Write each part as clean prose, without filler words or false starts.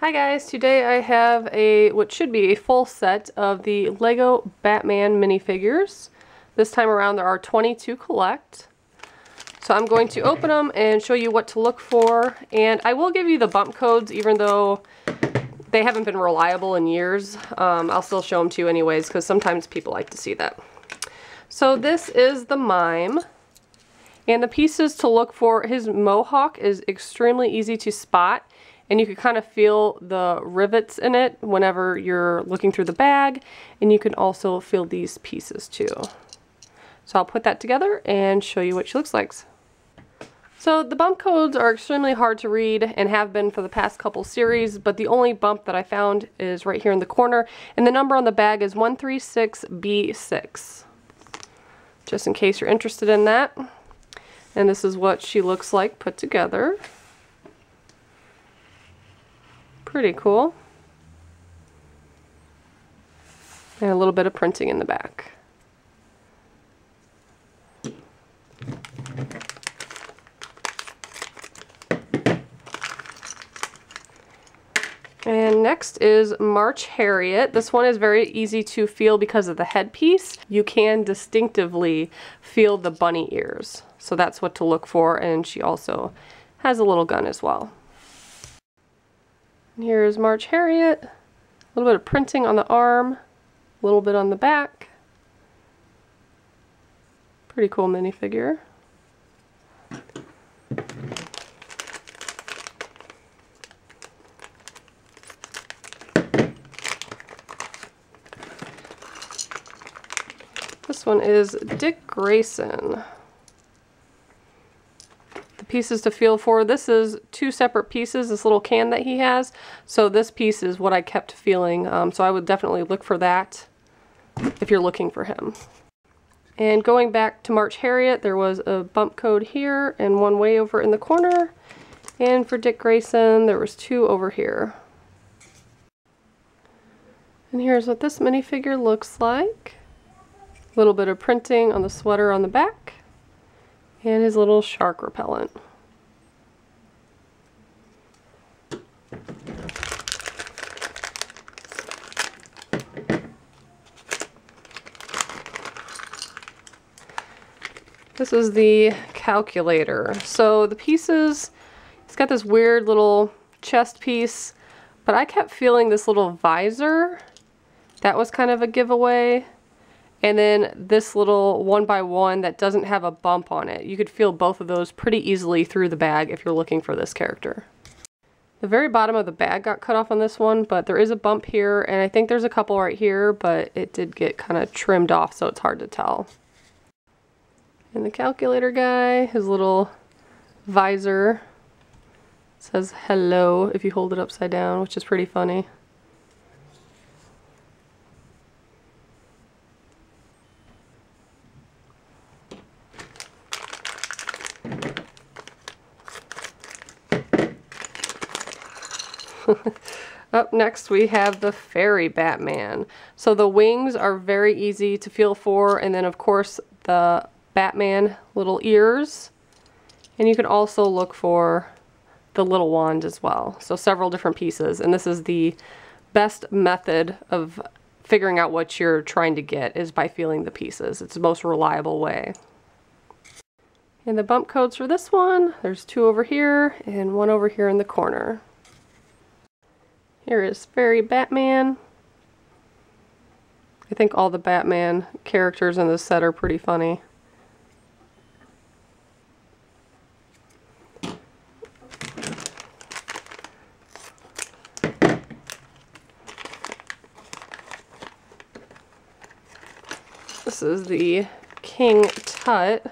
Hi guys, today I have what should be a full set of the Lego Batman minifigures. This time around there are 20 to collect. So I'm going to open them and show you what to look for, and I will give you the bump codes even though they haven't been reliable in years. I'll still show them to you anyways because sometimes people like to see that. So this is the mime, and the pieces to look for, his mohawk is extremely easy to spot. And you can kind of feel the rivets in it whenever you're looking through the bag. And you can also feel these pieces too. So I'll put that together and show you what she looks like. So the bump codes are extremely hard to read and have been for the past couple series. But the only bump that I found is right here in the corner. And the number on the bag is 136B6. Just in case you're interested in that. And this is what she looks like put together. Pretty cool. And a little bit of printing in the back. And next is March Harriet. This one is very easy to feel because of the headpiece. You can distinctively feel the bunny ears. So that's what to look for, and she also has a little gun as well. Here's March Harriet, a little bit of printing on the arm, a little bit on the back. Pretty cool minifigure. This one is Dick Grayson. Pieces to feel for. This is two separate pieces, this little can that he has. So this piece is what I kept feeling. So I would definitely look for that if you're looking for him. And going back to March Harriet, there was a bump code here and one way over in the corner. And for Dick Grayson, there was two over here. And here's what this minifigure looks like. A little bit of printing on the sweater on the back. And his little shark repellent. This is the calculator. So the pieces, it's got this weird little chest piece, but I kept feeling this little visor. That was kind of a giveaway. And then this little 1x1 that doesn't have a bump on it. You could feel both of those pretty easily through the bag if you're looking for this character. The very bottom of the bag got cut off on this one, but there is a bump here, and I think there's a couple right here, but it did get kind of trimmed off, so it's hard to tell. And the calculator guy, his little visor says hello if you hold it upside down, which is pretty funny. Up next we have the Fairy Batman. So the wings are very easy to feel for, and then of course the Batman little ears. And you can also look for the little wand as well. So several different pieces, and this is the best method of figuring out what you're trying to get is by feeling the pieces. It's the most reliable way. And the bump codes for this one, there's two over here and one over here in the corner. Here is Fairy Batman. I think all the Batman characters in this set are pretty funny. This is the King Tut.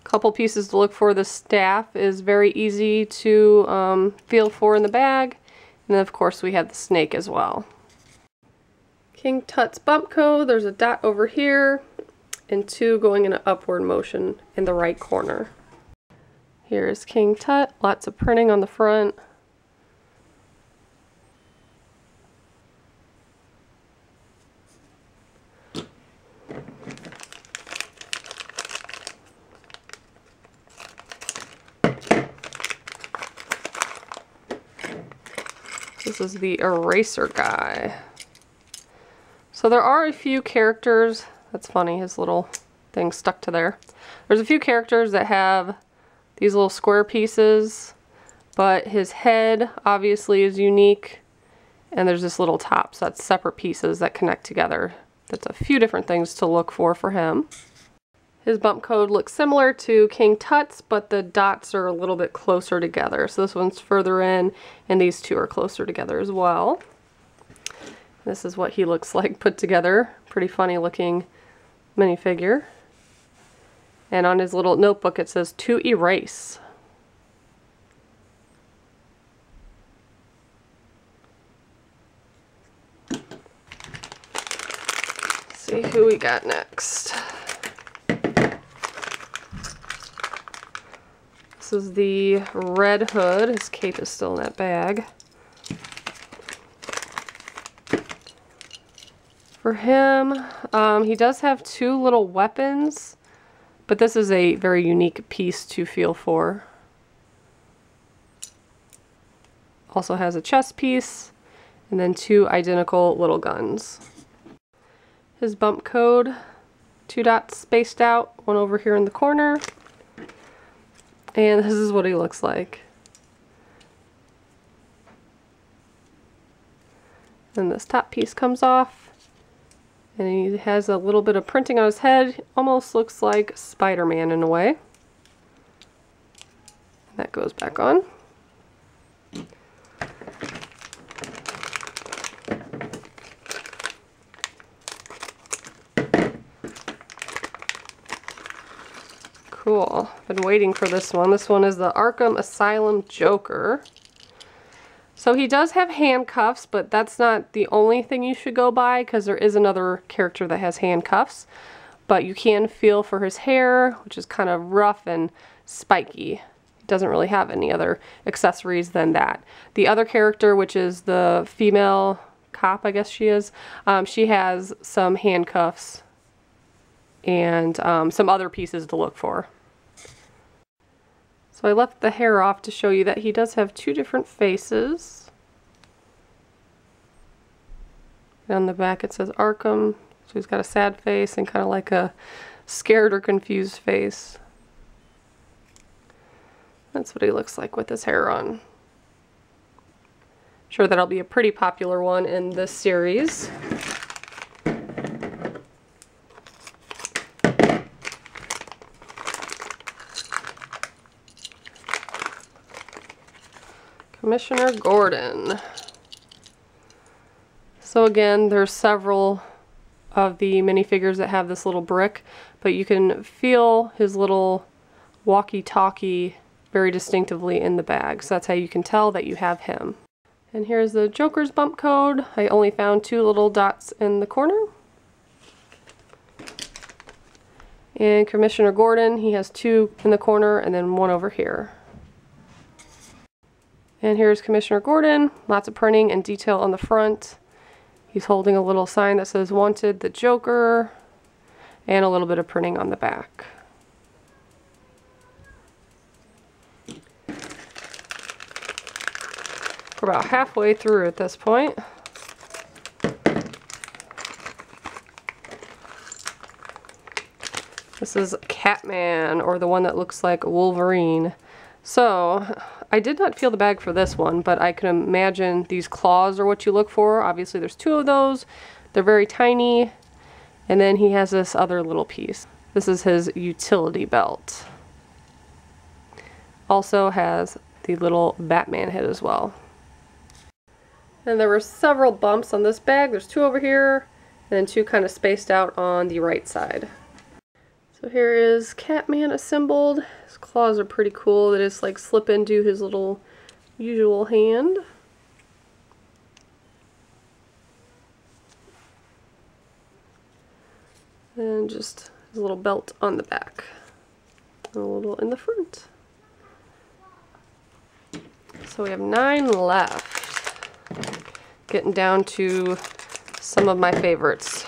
Couple pieces to look for. The staff is very easy to feel for in the bag. And then of course we have the snake as well. King Tut's bump code, there's a dot over here and two going in an upward motion in the right corner. Here is King Tut, lots of printing on the front. This is the eraser guy. So there are a few characters, that's funny, his little thing stuck to there. There's a few characters that have these little square pieces, but his head obviously is unique, and there's this little top, so that's separate pieces that connect together. That's a few different things to look for him. His bump code looks similar to King Tut's, but the dots are a little bit closer together. So this one's further in, and these two are closer together as well. This is what he looks like put together. Pretty funny looking minifigure. And on his little notebook it says, "To erase." Let's see who we got next. This is the Red Hood. His cape is still in that bag. For him, he does have two little weapons, but this is a very unique piece to feel for. Also has a chest piece, and then two identical little guns. His bump code, 2 dots spaced out, one over here in the corner. And this is what he looks like. Then this top piece comes off, and he has a little bit of printing on his head. Almost looks like Spider-Man in a way. That goes back on. Cool. Been waiting for this one. This one is the Arkham Asylum Joker. So he does have handcuffs, but that's not the only thing you should go by, because there is another character that has handcuffs. But you can feel for his hair, which is kind of rough and spiky. He doesn't really have any other accessories than that. The other character, which is the female cop, I guess she is, she has some handcuffs and some other pieces to look for. So I left the hair off to show you that he does have two different faces. On the back it says Arkham, so he's got a sad face and kind of like a scared or confused face. That's what he looks like with his hair on. Sure, that'll be a pretty popular one in this series. Commissioner Gordon. So again, there's several of the minifigures that have this little brick, but you can feel his little walkie-talkie very distinctively in the bag. So that's how you can tell that you have him. And here's the Joker's bump code. I only found 2 little dots in the corner. And Commissioner Gordon, he has 2 in the corner and then 1 over here. And here's Commissioner Gordon, lots of printing and detail on the front. He's holding a little sign that says "Wanted, the Joker," and a little bit of printing on the back. We're about halfway through at this point. This is Catman, or the one that looks like Wolverine. So, I did not feel the bag for this one, but I can imagine these claws are what you look for. Obviously there's 2 of those. They're very tiny. And then he has this other little piece. This is his utility belt. Also has the little Batman head as well. And there were several bumps on this bag. There's 2 over here, and then 2 kind of spaced out on the right side. So here is Catman assembled. His claws are pretty cool. They just like slip into his little usual hand. And just his little belt on the back. And a little in the front. So we have 9 left. Getting down to some of my favorites.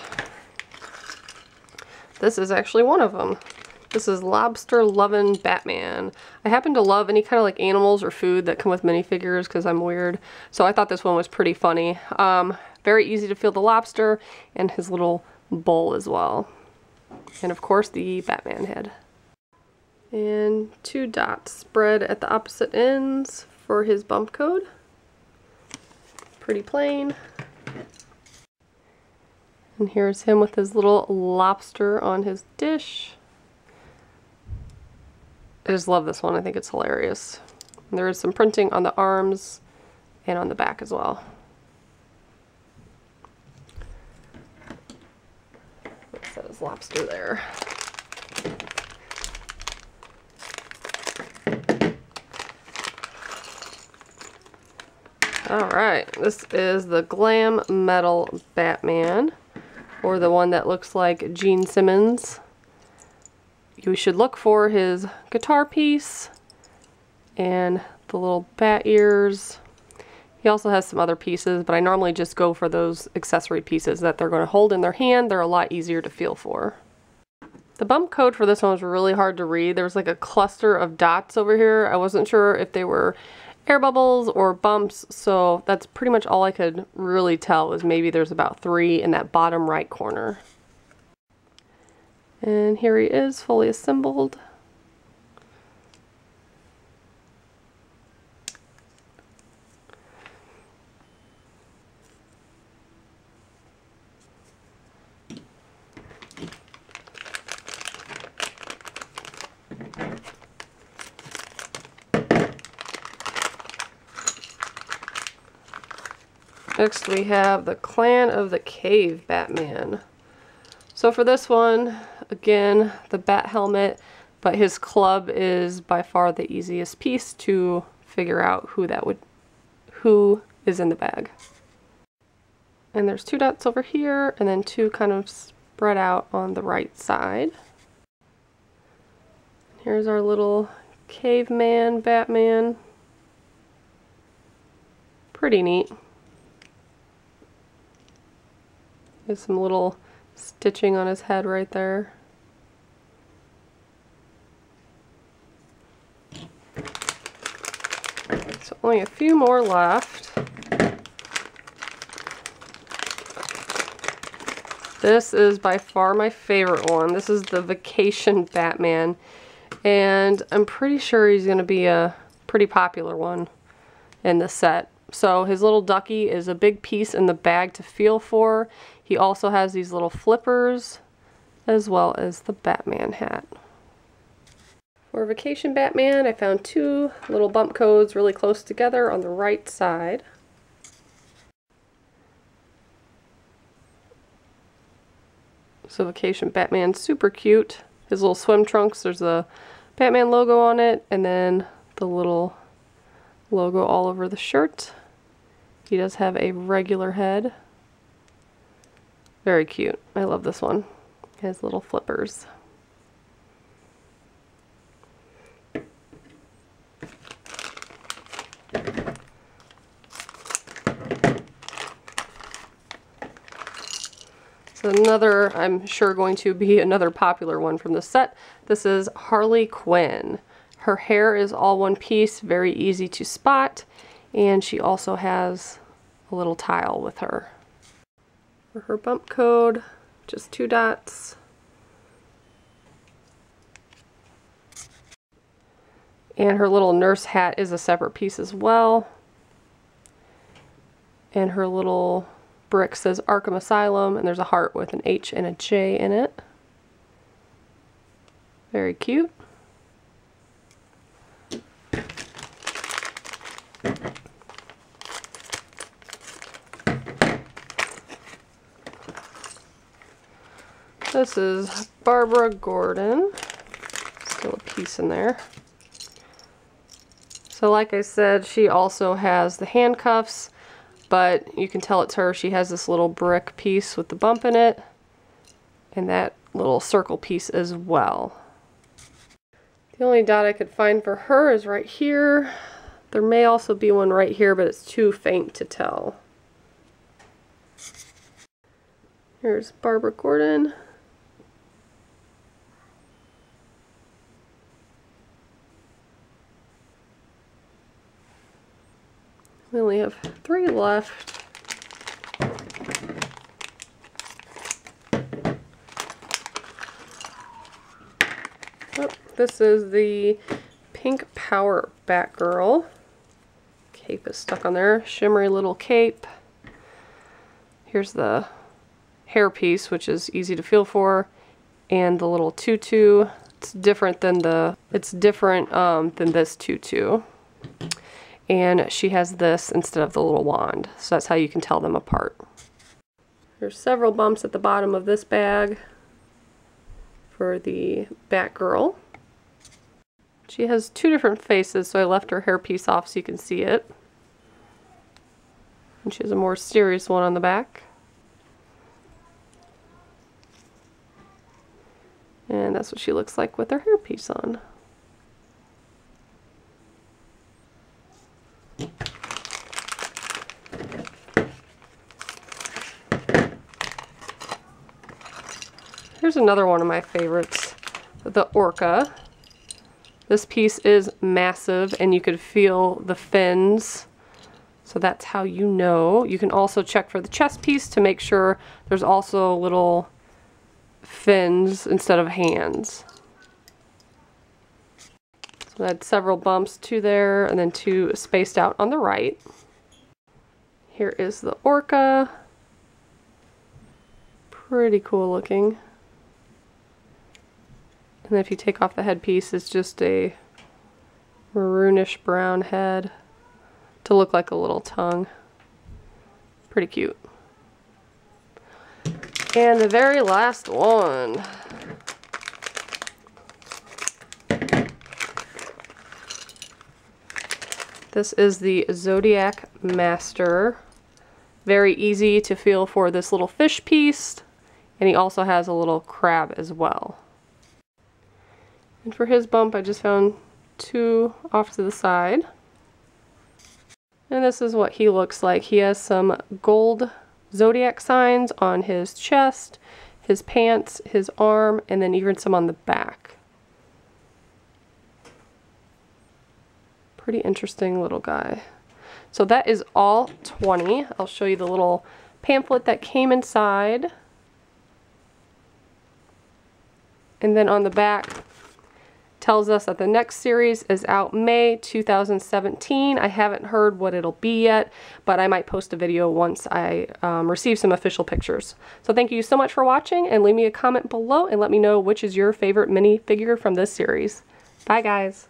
This is actually one of them. This is Lobster-Lovin Batman. I happen to love any kind of like animals or food that come with minifigures because I'm weird. So I thought this one was pretty funny. Very easy to feel the lobster and his little bowl as well. And of course the Batman head. And 2 dots spread at the opposite ends for his bump code. Pretty plain. And here's him with his little lobster on his dish. I just love this one. I think it's hilarious. And there is some printing on the arms and on the back as well. That says lobster there. Alright, this is the Glam Metal Batman, or the one that looks like Gene Simmons. You should look for his guitar piece and the little bat ears. He also has some other pieces, but I normally just go for those accessory pieces that they're going to hold in their hand. They're a lot easier to feel for. The bump code for this one was really hard to read. There was like a cluster of dots over here. I wasn't sure if they were air bubbles or bumps, so that's pretty much all I could really tell, was maybe there's about 3 in that bottom right corner. And here he is, fully assembled. Next we have the Clan of the Cave Batman. So for this one, again, the bat helmet, but his club is by far the easiest piece to figure out who is in the bag. And there's 2 dots over here, and then 2 kind of spread out on the right side. Here's our little caveman Batman. Pretty neat. There's some little stitching on his head right there. So only a few more left. This is by far my favorite one. This is the Vacation Batman, and I'm pretty sure he's going to be a pretty popular one in the set. So his little ducky is a big piece in the bag to feel for. He also has these little flippers, as well as the Batman hat. For Vacation Batman, I found 2 little bump codes really close together on the right side. So Vacation Batman, super cute. His little swim trunks, there's a Batman logo on it, and then the little logo all over the shirt. He does have a regular head. Very cute. I love this one. He has little flippers. So another, I'm sure going to be another popular one from the set. This is Harley Quinn. Her hair is all one piece, very easy to spot, and she also has a little tile with her. For her bump code, just 2 dots. And her little nurse hat is a separate piece as well. And her little brick says Arkham Asylum, and there's a heart with an H and a J in it. Very cute. This is Barbara Gordon. Still a piece in there. So like I said, she also has the handcuffs, but you can tell it's her. She has this little brick piece with the bump in it, and that little circle piece as well. The only dot I could find for her is right here. There may also be one right here, but it's too faint to tell. Here's Barbara Gordon. We only have 3 left. Oh, this is the Pink Power Batgirl. Cape is stuck on there. Shimmery little cape. Here's the hairpiece, which is easy to feel for, and the little tutu. It's different than this tutu. And she has this instead of the little wand, so that's how you can tell them apart. There's several bumps at the bottom of this bag for the Batgirl. She has 2 different faces, so I left her hairpiece off so you can see it. And she has a more serious one on the back. And that's what she looks like with her hairpiece on. Here's another one of my favorites, the Orca. This piece is massive and you could feel the fins, so that's how you know. You can also check for the chest piece to make sure there's also little fins instead of hands. So I had several bumps, 2 there and then 2 spaced out on the right. Here is the Orca. Pretty cool looking. And then if you take off the headpiece, it's just a maroonish brown head to look like a little tongue. Pretty cute. And the very last one. This is the Zodiac Master. Very easy to feel for this little fish piece. And he also has a little crab as well. And for his bump, I just found 2 off to the side. And this is what he looks like. He has some gold zodiac signs on his chest, his pants, his arm, and then even some on the back. Pretty interesting little guy. So that is all 20. I'll show you the little pamphlet that came inside. And then on the back, tells us that the next series is out May 2017. I haven't heard what it'll be yet, but I might post a video once I receive some official pictures. So thank you so much for watching, and leave me a comment below and let me know which is your favorite minifigure from this series. Bye guys!